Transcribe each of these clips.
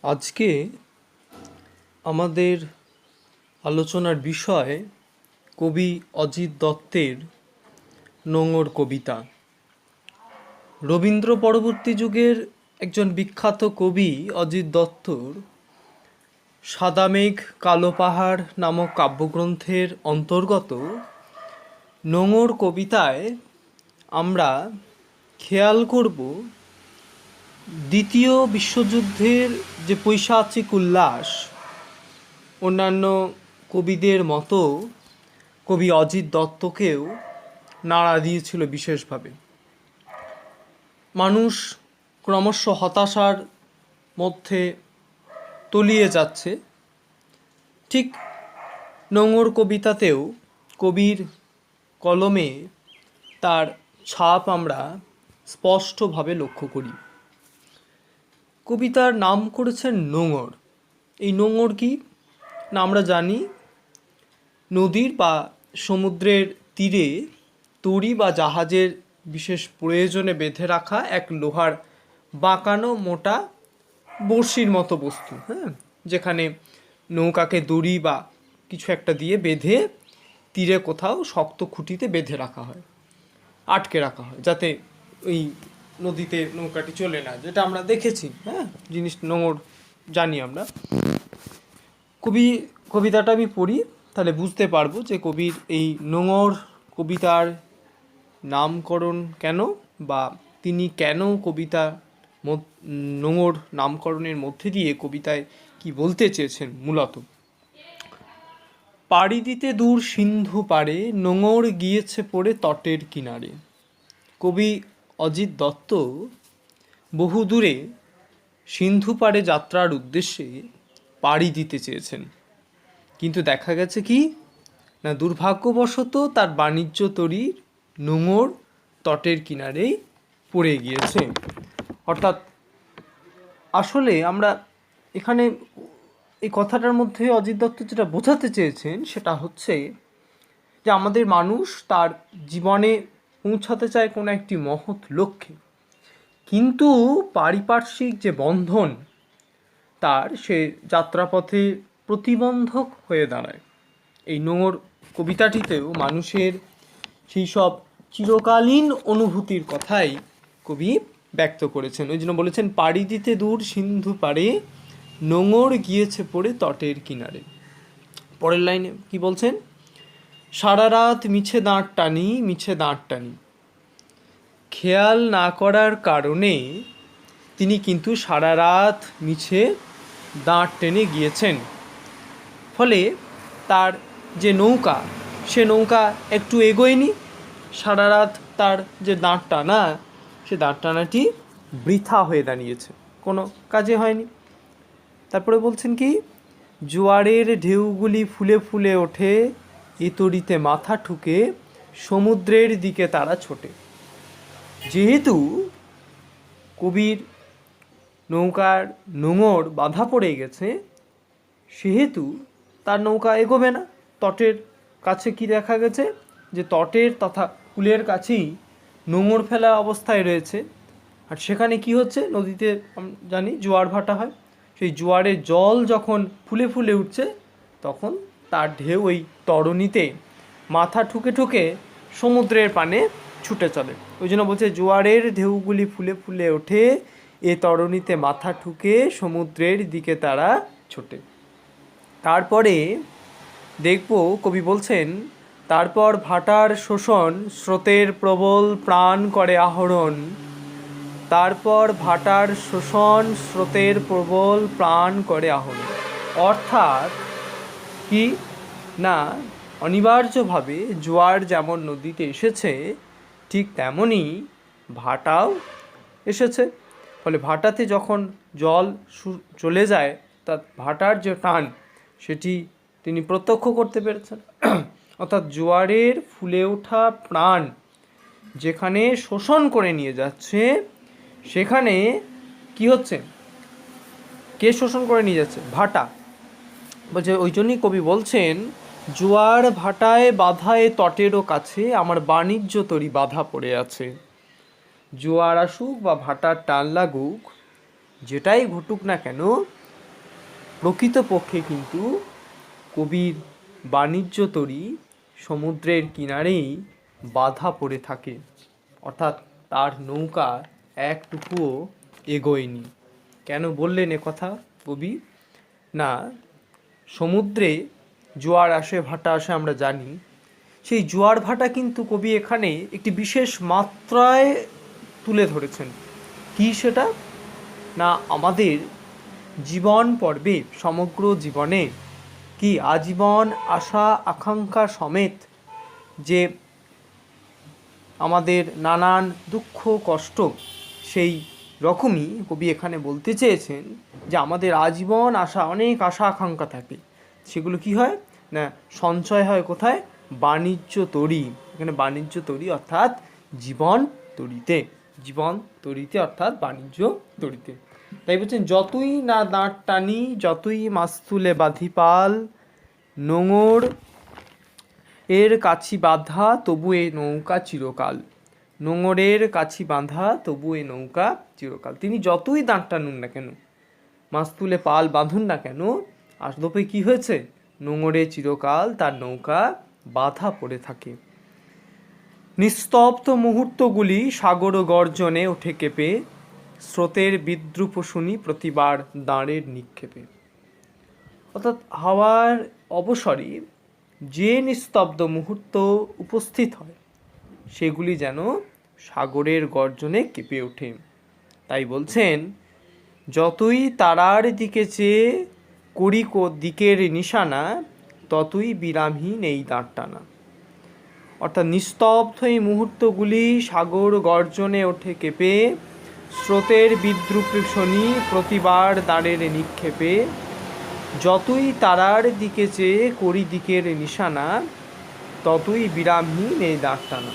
আজকে আমাদের আলোচনার বিষয় কবি অজিত দত্তের নোঙর কবিতা। রবীন্দ্র পরবর্তী যুগের একজন বিখ্যাত কবি অজিত দত্তর সাদা মেঘ কালো পাহাড় নামক কাব্যগ্রন্থের অন্তর্গত নোঙর কবিতায় আমরা খেয়াল করব দ্বিতীয় বিশ্বযুদ্ধের যে পৈশাচিক উল্লাস অন্যান্য কবিদের মতো কবি অজিত দত্তকেও নাড়া দিয়েছিল বিশেষভাবে। মানুষ ক্রমশ হতাশার মধ্যে তলিয়ে যাচ্ছে, ঠিক নোঙর কবিতাতেও কবির কলমে তার ছাপ আমরা স্পষ্টভাবে লক্ষ্য করি। কবিতার নাম করেছেন নোঙর। এই নোঙর কি না আমরা জানি, নদীর বা সমুদ্রের তীরে তরী বা জাহাজের বিশেষ প্রয়োজনে বেঁধে রাখা এক লোহার বাঁকানো মোটা বড়শির মতো বস্তু, যেখানে নৌকাকে দড়ি বা কিছু একটা দিয়ে বেঁধে তীরে কোথাও শক্ত খুঁটিতে বেঁধে রাখা হয়, আটকে রাখা হয়, যাতে ওই নদীতে নৌকাটি চলে না, যেটা আমরা দেখেছি। জিনিস নোঙর জানি আমরা। কবিতাটা আমি পড়ি, তাহলে বুঝতে পারবো যে কবির এই নোঙর কবিতার নামকরণ কেন, বা তিনি কেন কবিতা নোঙর নামকরণের মধ্যে দিয়ে কবিতায় কি বলতে চেয়েছেন মূলত। পাড়ি দিতে দূর সিন্ধু পাড়ে নোঙর গিয়েছে পড়ে তটের কিনারে। কবি অজিত দত্ত বহু দূরে সিন্ধু পাড়ে যাত্রার উদ্দেশ্যে পাড়ি দিতে চেয়েছেন, কিন্তু দেখা গেছে কি না, দুর্ভাগ্যবশত তার বাণিজ্য তরীর নোঙর তটের কিনারেই পড়ে গিয়েছে। অর্থাৎ আসলে আমরা এখানে এই কথাটার মধ্যে অজিত দত্ত যেটা বোঝাতে চেয়েছেন সেটা হচ্ছে যে আমাদের মানুষ তার জীবনে পৌঁছাতে চায় কোনো একটি মহৎ লক্ষ্যে, কিন্তু পারিপার্শ্বিক যে বন্ধন তার সে যাত্রাপথে প্রতিবন্ধক হয়ে দাঁড়ায়। এই নোঙর কবিতাটিতেও মানুষের সেই সব চিরকালীন অনুভূতির কথাই কবি ব্যক্ত করেছেন। ওই জন্য বলেছেন, পাড়ি দিতে দূর সিন্ধু পাড়ে নোঙর গিয়েছে পড়ে তটের কিনারে। পরের লাইনে কি বলছেন, সারা রাত মিছে দাঁড় টানি, মিছে দাঁড় টানি। খেয়াল না করার কারণে তিনি কিন্তু সারা রাত মিছে দাঁড় টেনে গিয়েছেন। ফলে তার যে নৌকা, সে নৌকা একটু এগোয়নি। সারা রাত তার যে দাঁড় টানা, সে দাঁড় টানাটি বৃথা হয়ে দাঁড়িয়েছে, কোনো কাজে হয়নি। তারপরে বলছেন কি, জোয়ারের ঢেউগুলি ফুলে ফুলে ওঠে, এতড়িতে মাথা ঠুকে সমুদ্রের দিকে তারা ছোটে। যেহেতু কবির নৌকার নোঙর বাধা পড়ে গেছে, সেহেতু তার নৌকা এগোবে না। তটের কাছে কি দেখা গেছে, যে তটের তথা কূলের কাছেই নোঙর ফেলা অবস্থায় রয়েছে। আর সেখানে কি হচ্ছে, নদীতে জানি জোয়ার ভাটা হয়, সেই জোয়ারের জল যখন ফুলে ফুলে উঠছে তখন তার ঢেউ ওই তরণীতে মাথা ঠুকে ঠুকে সমুদ্রের পানে ছুটে চলে। ওই জন্য বলছে, জোয়ারের ঢেউগুলি ফুলে ফুলে ওঠে, এ তরণীতে মাথা ঠুকে সমুদ্রের দিকে তারা ছোটে। তারপরে দেখব কবি বলছেন, তারপর ভাটার শোষণ স্রোতের প্রবল প্রাণ করে আহরণ। তারপর ভাটার শোষণ স্রোতের প্রবল প্রাণ করে আহরণ। অর্থাৎ কি না, অনিবার্যভাবে জোয়ার যেমন নদীতে এসেছে, ঠিক তেমনই ভাটাও এসেছে। ফলে ভাটাতে যখন জল চলে যায়, তা ভাটার যে টান সেটি তিনি প্রত্যক্ষ করতে পেরেছেন। অর্থাৎ জোয়ারের ফুলে ওঠা প্রাণ যেখানে শোষণ করে নিয়ে যাচ্ছে, সেখানে কি হচ্ছে, কে শোষণ করে নিয়ে যাচ্ছে? ভাটা। বলছে, ওই জন্যই কবি বলছেন, জোয়ার ভাটায় বাধায় তটেরও কাছে আমার বাণিজ্য তরী বাধা পড়ে আছে। জোয়ার আসুক বা ভাটার টান লাগুক, যেটাই ঘটুক না কেন, প্রকৃতপক্ষে কিন্তু কবির বাণিজ্য তরী সমুদ্রের কিনারেই বাধা পড়ে থাকে, অর্থাৎ তার নৌকা একটুকুও এগোয়নি। কেন বললেন কথা কবি? না, সমুদ্রে জোয়ার আসে ভাটা আসে আমরা জানি, সেই জোয়ার ভাটা কিন্তু কবি এখানে একটি বিশেষ মাত্রায় তুলে ধরেছেন। কি সেটা? না, আমাদের জীবন পর্বে, সমগ্র জীবনে কি আজীবন আশা আকাঙ্ক্ষা সমেত যে আমাদের নানান দুঃখ কষ্ট, সেই রকমই কবি এখানে বলতে চেয়েছেন যে আমাদের আজীবন অনেক আশা আকাঙ্ক্ষা থাকে, সেগুলো কি হয় না সঞ্চয় হয় কোথায়? বাণিজ্য তরী। এখানে বাণিজ্য তরী অর্থাৎ জীবন তরীতে, জীবন তরীতে অর্থাৎ বাণিজ্য তরীতে। তাই বলছেন, যতই না দাঁড় টানি, যতই মাছ তুলে বাঁধি পাল, নোঙর এর কাছি বাঁধা তবু এ নৌকা চিরকাল। নোঙরের কাছি বাঁধা তবু এ নৌকা চিরকাল। তিনি যতই দাঁড় টানুন না কেন, মাছ তুলে পাল বাঁধুন না কেন, আসদপে কি হয়েছে? নোঙরে চিরকাল তার নৌকা বাঁধা পড়ে থাকে। নিস্তব্ধ মুহূর্তগুলি সাগর গর্জনে ওঠে কেঁপে, স্রোতের বিদ্রুপ শুনি প্রতিবার দাঁড়ের নিক্ষেপে। অর্থাৎ হাওয়ার অবসরে যে নিস্তব্ধ মুহূর্ত উপস্থিত হয়, সেগুলি যেন সাগরের গর্জনে কেঁপে ওঠে। তাই বলছেন, যতই তারার দিকে চেয়ে করি দিকের নিশানা, ততই বিরামহীন এই দাঁড় টানা। অর্থাৎ নিস্তব্ধ এই মুহূর্তগুলি সাগর গর্জনে ওঠে কেঁপে, স্রোতের বিদ্রুপ শনি প্রতিবার দাঁড়ের নিক্ষেপে, যতই তারার দিকে চেয়ে করি দিকের নিশানা, ততই বিরামহীন এই দাঁড় টানা।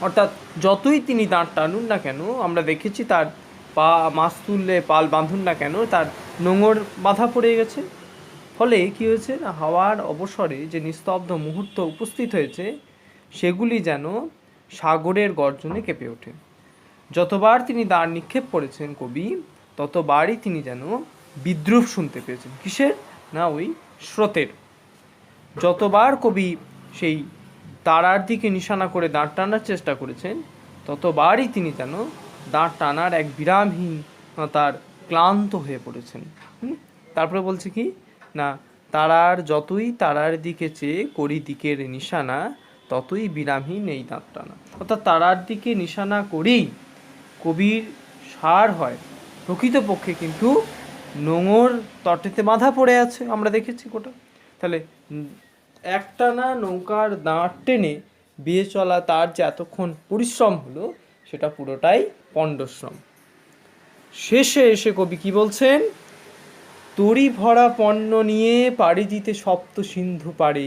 অর্থাৎ যতই তিনি দাঁড় টানুন না কেন, আমরা দেখেছি তার মাছ তুললে পাল বাঁধুন না কেন, তার নোঙর বাঁধা পড়ে গেছে। ফলে কি হয়েছে না, হাওয়ার অবসরে যে নিস্তব্ধ মুহূর্ত উপস্থিত হয়েছে, সেগুলি যেন সাগরের গর্জনে কেঁপে ওঠে। যতবার তিনি দাঁড় নিক্ষেপ করেছেন কবি, ততবারই তিনি যেন বিদ্রুপ শুনতে পেয়েছেন। কিসের? না ওই স্রোতের। যতবার কবি সেই তারার দিকে নিশানা করে দাঁড় টানার চেষ্টা করেছেন, ততবারই তিনি যেন দাঁড় টানার এক বিরামহীন তার ক্লান্ত হয়ে পড়েছেন। তারপরে বলছে কি না, যতই তারার দিকে চেয়ে করি দিকের নিশানা, ততই বিরামহীন এই দাঁড় টানা। অর্থাৎ তারার দিকে নিশানা করেই কবির সার হয়। প্রকৃতপক্ষে কিন্তু নোঙর তটেতে বাঁধা পড়ে আছে, আমরা দেখেছি গোটা। তাহলে একটানা নৌকার দাঁড় টেনে বিয়ে চলা তার যে এতক্ষণ পরিশ্রম হলো, সেটা পুরোটাই পণ্ডশ্রম। শেষে এসে কবি কি বলছেন? তরি ভরা পণ্য নিয়ে পাড়ি দিতে সপ্ত সিন্ধু পারে,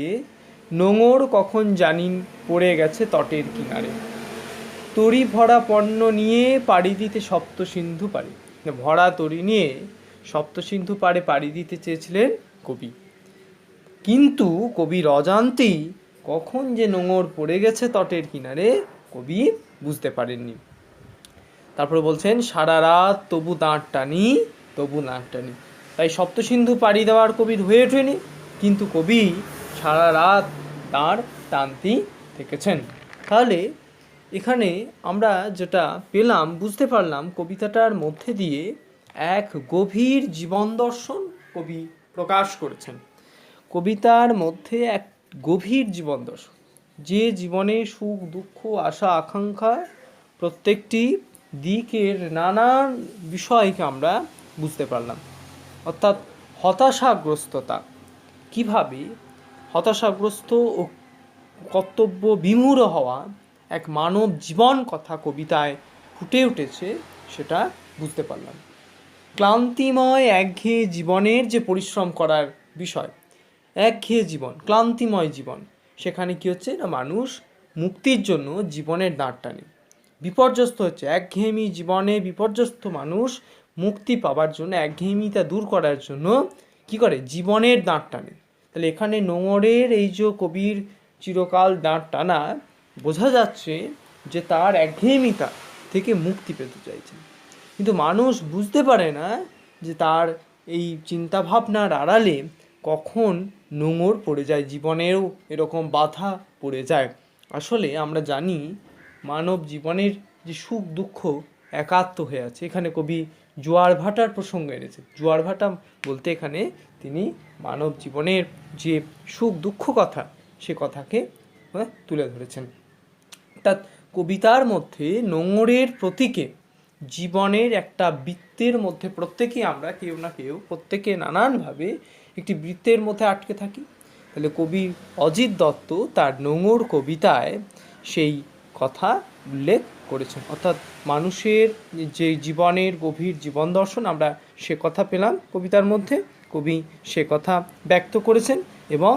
নোঙর কখন জানিন পড়ে গেছে তটের কিনারে। তরি ভরা পণ্য নিয়ে পাড়ি দিতে সপ্ত সিন্ধু পারে, ভরা তরি নিয়ে সপ্ত সিন্ধু পারে পাড়ি দিতে চেয়েছিলেন কবি, কিন্তু কবির অজান্তেই কখন যে নোঙর পড়ে গেছে তটের কিনারে, কবি বুঝতে পারেননি। তারপরে বলছেন, সারা রাত তবু দাঁড় টানি, তবু দাঁড় টানি। তাই সপ্তসিন্ধু পাড়ি দেওয়ার কবির হয়ে ওঠেনি, কিন্তু কবি সারা রাত দাঁড় টানতেই থেকেছেন। তাহলে এখানে আমরা যেটা পেলাম, বুঝতে পারলাম, কবিতাটার মধ্যে দিয়ে এক গভীর জীবন দর্শন কবি প্রকাশ করেছেন। কবিতার মধ্যে এক গভীর জীবন দর্শন, যে জীবনে সুখ দুঃখ আশা আকাঙ্ক্ষা প্রত্যেকটি দিকের নানান বিষয়কে আমরা বুঝতে পারলাম। অর্থাৎ হতাশাগ্রস্ততা, কিভাবে হতাশাগ্রস্ত ও কর্তব্য বিমূঢ় হওয়া এক মানব জীবন কথা কবিতায় ফুটে উঠেছে, সেটা বুঝতে পারলাম। ক্লান্তিময় একঘেয়ে জীবনের যে পরিশ্রম করার বিষয়, একঘেয়ে জীবন, ক্লান্তিময় জীবন, সেখানে কি হচ্ছে না, মানুষ মুক্তির জন্য জীবনের দাঁড় টানে, বিপর্যস্ত হচ্ছে। একঘেয়েমি জীবনে বিপর্যস্ত মানুষ মুক্তি পাওয়ার জন্য, একঘেয়েমিটা দূর করার জন্য কি করে? জীবনের দাঁড় টানে। তাহলে এখানে নোঙরের এই যে কবির চিরকাল দাঁড় টানা, বোঝা যাচ্ছে যে তার একঘেয়েমিতা থেকে মুক্তি পেতে চাইছেন। কিন্তু মানুষ বুঝতে পারে না যে তার এই চিন্তাভাবনার আড়ালে কখন নোঙর পড়ে যায়, জীবনেও এরকম বাধা পড়ে যায়। আসলে আমরা জানি মানব জীবনের যে সুখ দুঃখ একাত্ম হয়ে আছে। এখানে কবি জোয়ার ভাটার প্রসঙ্গ এনেছে। জোয়ার ভাটা বলতে এখানে তিনি মানব জীবনের যে সুখ দুঃখ কথা, সে কথাকে তুলে ধরেছেন। অর্থাৎ কবিতার মধ্যে নোঙরের প্রতীকে জীবনের একটা বৃত্তের মধ্যে প্রত্যেকেই আমরা কেউ না কেউ, প্রত্যেকে নানানভাবে একটি বৃত্তের মধ্যে আটকে থাকি। তাহলে কবি অজিত দত্ত তার নোঙর কবিতায় সেই কথা উল্লেখ করেছেন। অর্থাৎ মানুষের যে জীবনের গভীর জীবন দর্শন, আমরা সে কথা পেলাম কবিতার মধ্যে। কবি সে কথা ব্যক্ত করেছেন এবং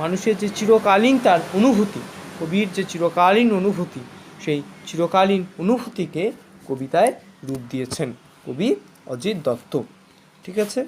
মানুষের যে চিরকালীন তার অনুভূতি, কবির যে চিরকালীন অনুভূতি, সেই চিরকালীন অনুভূতিকে কবিতায় রূপ দিয়েছেন কবি অজিত দত্ত। ঠিক আছে।